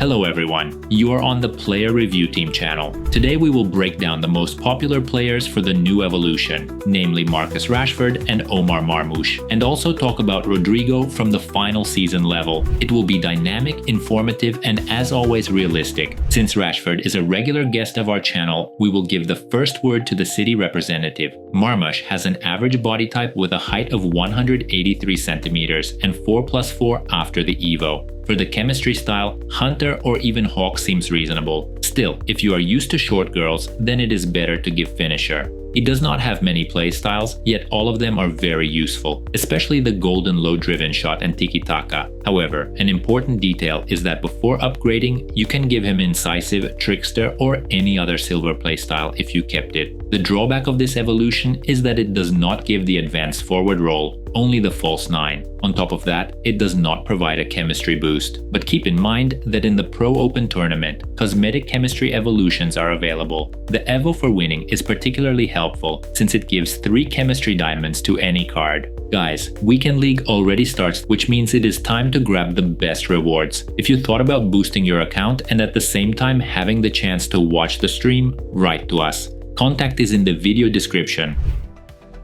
Hello everyone, you are on the Player Review Team channel. Today we will break down the most popular players for the new evolution, namely Marcus Rashford and Omar Marmoush, and also talk about Rodrigo from the final season level. It will be dynamic, informative, and as always realistic. Since Rashford is a regular guest of our channel, we will give the first word to the city representative. Marmoush has an average body type with a height of 183 centimeters and 4+4 after the EVO. For the chemistry style, Hunter or even Hawk seems reasonable. Still, if you are used to short girls, then it is better to give finisher. He does not have many playstyles, yet all of them are very useful, especially the golden low-driven shot and tiki-taka. However, an important detail is that before upgrading, you can give him incisive, trickster, or any other silver playstyle if you kept it. The drawback of this evolution is that it does not give the advanced forward roll, only the false 9. On top of that, it does not provide a chemistry boost. But keep in mind that in the Pro Open tournament, cosmetic chemistry evolutions are available. The EVO for winning is particularly helpful since it gives 3 chemistry diamonds to any card. Guys, Weekend League already starts, which means it is time to grab the best rewards. If you thought about boosting your account and at the same time having the chance to watch the stream, write to us. Contact is in the video description.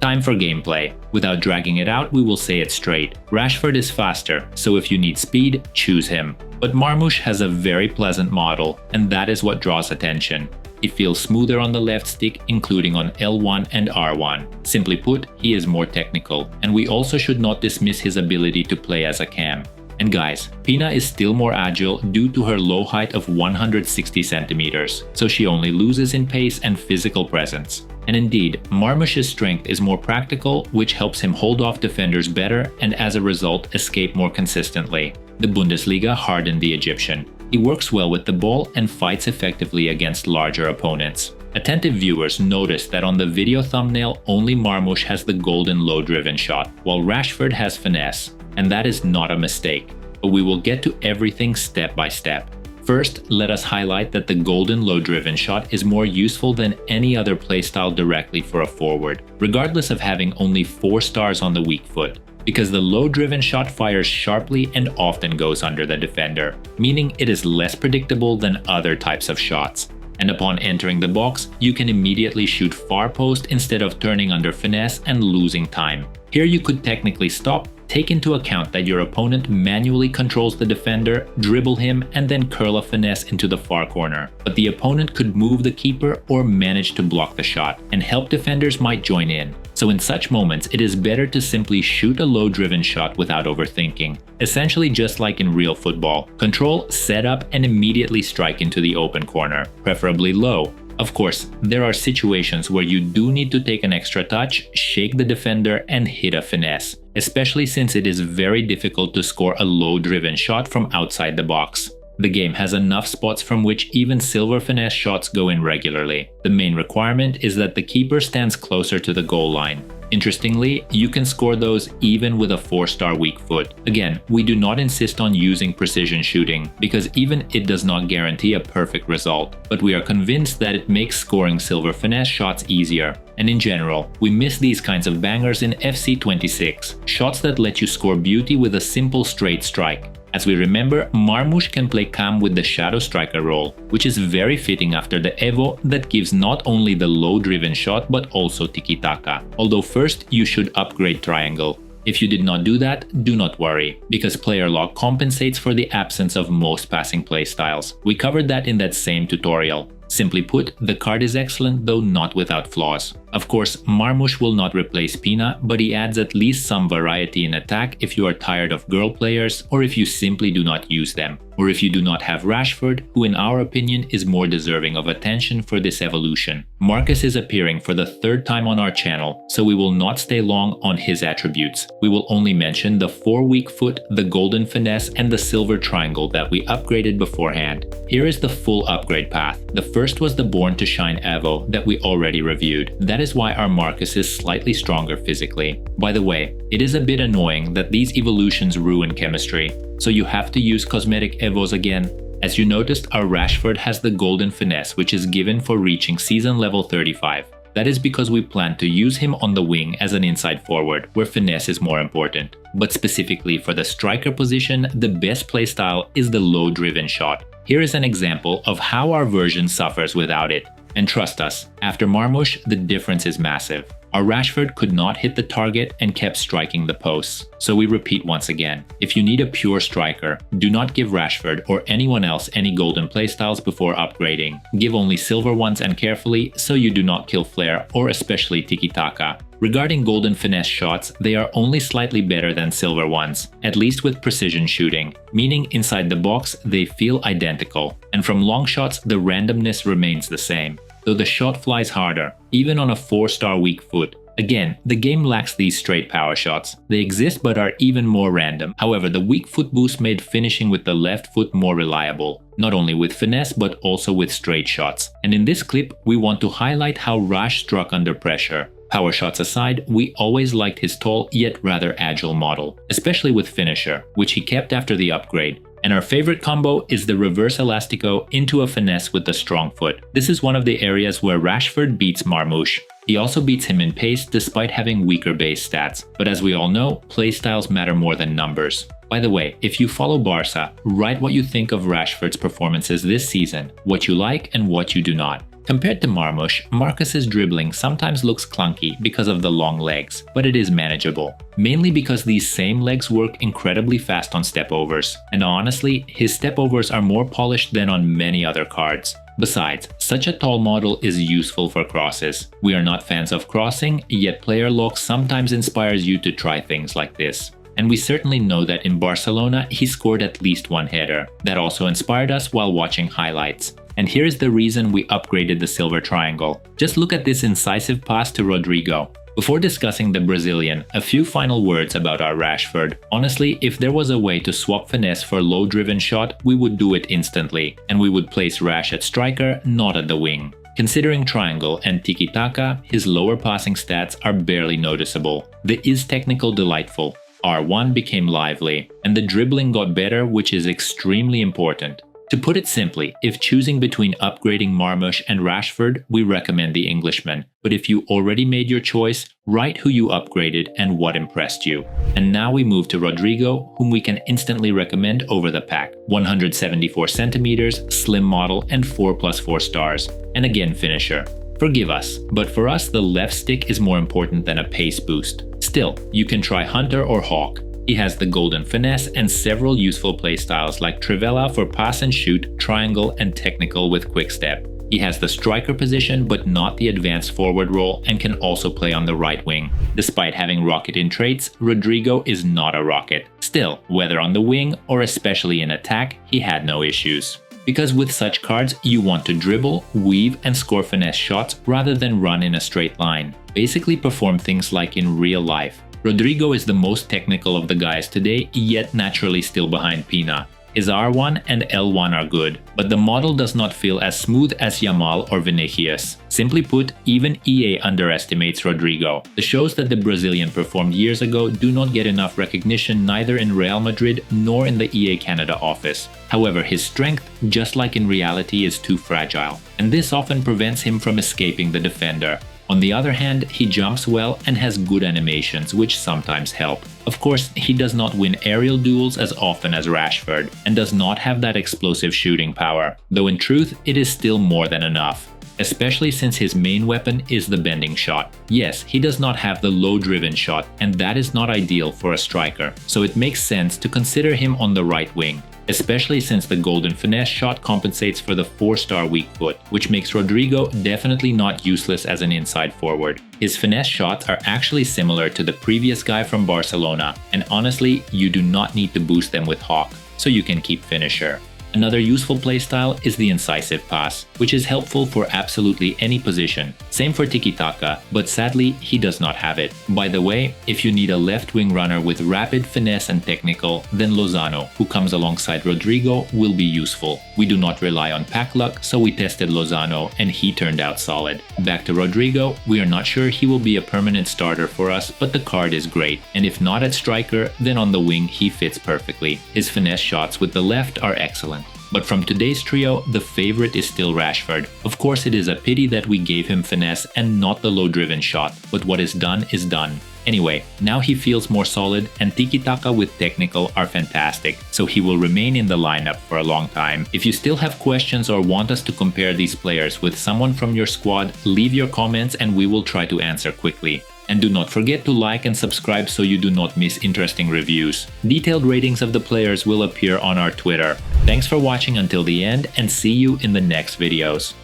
Time for gameplay. Without dragging it out, we will say it straight. Rashford is faster, so if you need speed, choose him. But Marmoush has a very pleasant model, and that is what draws attention. He feels smoother on the left stick, including on L1 and R1. Simply put, he is more technical, and we also should not dismiss his ability to play as a cam. And guys, Pina is still more agile due to her low height of 160 centimeters, so she only loses in pace and physical presence. And indeed, Marmoush's strength is more practical, which helps him hold off defenders better and as a result escape more consistently. The Bundesliga hardened the Egyptian. He works well with the ball and fights effectively against larger opponents. Attentive viewers notice that on the video thumbnail only Marmoush has the golden low-driven shot, while Rashford has finesse. And that is not a mistake, but we will get to everything step by step. First, let us highlight that the golden low-driven shot is more useful than any other playstyle directly for a forward, regardless of having only 4 stars on the weak foot, because the low-driven shot fires sharply and often goes under the defender, meaning it is less predictable than other types of shots. And upon entering the box, you can immediately shoot far post instead of turning under finesse and losing time. Here you could technically stop, take into account that your opponent manually controls the defender, dribble him, and then curl a finesse into the far corner. But the opponent could move the keeper or manage to block the shot, and help defenders might join in. So in such moments, it is better to simply shoot a low-driven shot without overthinking. Essentially just like in real football. Control, set up, and immediately strike into the open corner, preferably low. Of course, there are situations where you do need to take an extra touch, shake the defender, and hit a finesse, especially since it is very difficult to score a low-driven shot from outside the box. The game has enough spots from which even silver finesse shots go in regularly. The main requirement is that the keeper stands closer to the goal line. Interestingly, you can score those even with a 4-star weak foot. Again, we do not insist on using precision shooting, because even it does not guarantee a perfect result, but we are convinced that it makes scoring silver finesse shots easier. And in general, we miss these kinds of bangers in FC 26, shots that let you score beauty with a simple straight strike. As we remember, Marmoush can play cam with the shadow striker role, which is very fitting after the EVO that gives not only the low-driven shot but also tiki-taka. Although first you should upgrade triangle. If you did not do that, do not worry, because player lock compensates for the absence of most passing playstyles. We covered that in that same tutorial. Simply put, the card is excellent, though not without flaws. Of course, Marmoush will not replace Pina, but he adds at least some variety in attack if you are tired of girl players or if you simply do not use them. Or if you do not have Rashford, who in our opinion is more deserving of attention for this evolution. Marcus is appearing for the 3rd time on our channel, so we will not stay long on his attributes. We will only mention the 4 weak foot, the golden finesse, and the silver triangle that we upgraded beforehand. Here is the full upgrade path. The first was the Born to Shine EVO that we already reviewed. That is why our Marcus is slightly stronger physically. By the way, it is a bit annoying that these evolutions ruin chemistry, so you have to use cosmetic EVOs again. As you noticed, our Rashford has the golden finesse, which is given for reaching season level 35. That is because we plan to use him on the wing as an inside forward, where finesse is more important. But specifically for the striker position, the best playstyle is the low-driven shot. Here is an example of how our version suffers without it. And trust us, after Marmoush, the difference is massive. Our Rashford could not hit the target and kept striking the posts. So we repeat once again, if you need a pure striker, do not give Rashford or anyone else any golden playstyles before upgrading. Give only silver ones and carefully so you do not kill flair or especially tiki-taka. Regarding golden finesse shots, they are only slightly better than silver ones, at least with precision shooting, meaning inside the box they feel identical, and from long shots the randomness remains the same, though the shot flies harder, even on a 4-star weak foot. Again, the game lacks these straight power shots. They exist but are even more random. However, the weak foot boost made finishing with the left foot more reliable, not only with finesse but also with straight shots. And in this clip, we want to highlight how Rash struck under pressure. Power shots aside, we always liked his tall yet rather agile model, especially with finisher, which he kept after the upgrade. And our favorite combo is the reverse elastico into a finesse with the strong foot. This is one of the areas where Rashford beats Marmoush. He also beats him in pace despite having weaker base stats. But as we all know, playstyles matter more than numbers. By the way, if you follow Barca, write what you think of Rashford's performances this season, what you like and what you do not. Compared to Marmoush, Marcus's dribbling sometimes looks clunky because of the long legs, but it is manageable. Mainly because these same legs work incredibly fast on stepovers, and honestly, his stepovers are more polished than on many other cards. Besides, such a tall model is useful for crosses. We are not fans of crossing, yet player lock sometimes inspires you to try things like this. And we certainly know that in Barcelona he scored at least one header. That also inspired us while watching highlights. And here's the reason we upgraded the silver triangle. Just look at this incisive pass to Rodrigo. Before discussing the Brazilian, a few final words about our Rashford. Honestly, if there was a way to swap finesse for low-driven shot, we would do it instantly, and we would place Rash at striker, not at the wing. Considering triangle and tiki-taka, his lower passing stats are barely noticeable. The is technical delightful. R1 became lively, and the dribbling got better, which is extremely important. To put it simply, if choosing between upgrading Marmoush and Rashford, we recommend the Englishman. But if you already made your choice, write who you upgraded and what impressed you. And now we move to Rodrigo, whom we can instantly recommend over the pack. 174 centimeters, slim model, and 4+4 stars. And again, finisher. Forgive us, but for us the left stick is more important than a pace boost. Still, you can try Hunter or Hawk. He has the golden finesse and several useful playstyles like Trivela for pass and shoot, triangle, and technical with quick step. He has the striker position but not the advanced forward role and can also play on the right wing. Despite having rocket in traits, Rodrigo is not a rocket. Still, whether on the wing or especially in attack, he had no issues. Because with such cards, you want to dribble, weave, and score finesse shots rather than run in a straight line. Basically perform things like in real life. Rodrigo is the most technical of the guys today, yet naturally still behind Pina. His R1 and L1 are good, but the model does not feel as smooth as Yamal or Vinicius. Simply put, even EA underestimates Rodrigo. This shows that the Brazilian performed years ago do not get enough recognition neither in Real Madrid nor in the EA Canada office. However, his strength, just like in reality, is too fragile, and this often prevents him from escaping the defender. On the other hand, he jumps well and has good animations, which sometimes help. Of course, he does not win aerial duels as often as Rashford, and does not have that explosive shooting power, though in truth, it is still more than enough. Especially since his main weapon is the bending shot. Yes, he does not have the low-driven shot, and that is not ideal for a striker, so it makes sense to consider him on the right wing. Especially since the golden finesse shot compensates for the 4-star weak foot, which makes Rodrigo definitely not useless as an inside forward. His finesse shots are actually similar to the previous guy from Barcelona, and honestly, you do not need to boost them with Hawk, so you can keep finisher. Another useful playstyle is the incisive pass, which is helpful for absolutely any position. Same for tiki-taka, but sadly, he does not have it. By the way, if you need a left-wing runner with rapid, finesse and technical, then Lozano, who comes alongside Rodrigo, will be useful. We do not rely on pack luck, so we tested Lozano and he turned out solid. Back to Rodrigo, we are not sure he will be a permanent starter for us, but the card is great, and if not at striker, then on the wing he fits perfectly. His finesse shots with the left are excellent. But from today's trio, the favorite is still Rashford. Of course, it is a pity that we gave him finesse and not the low-driven shot, but what is done is done. Anyway, now he feels more solid, and tiki-taka with technical are fantastic, so he will remain in the lineup for a long time. If you still have questions or want us to compare these players with someone from your squad, leave your comments and we will try to answer quickly. And do not forget to like and subscribe so you do not miss interesting reviews. Detailed ratings of the players will appear on our Twitter. Thanks for watching until the end, and see you in the next videos.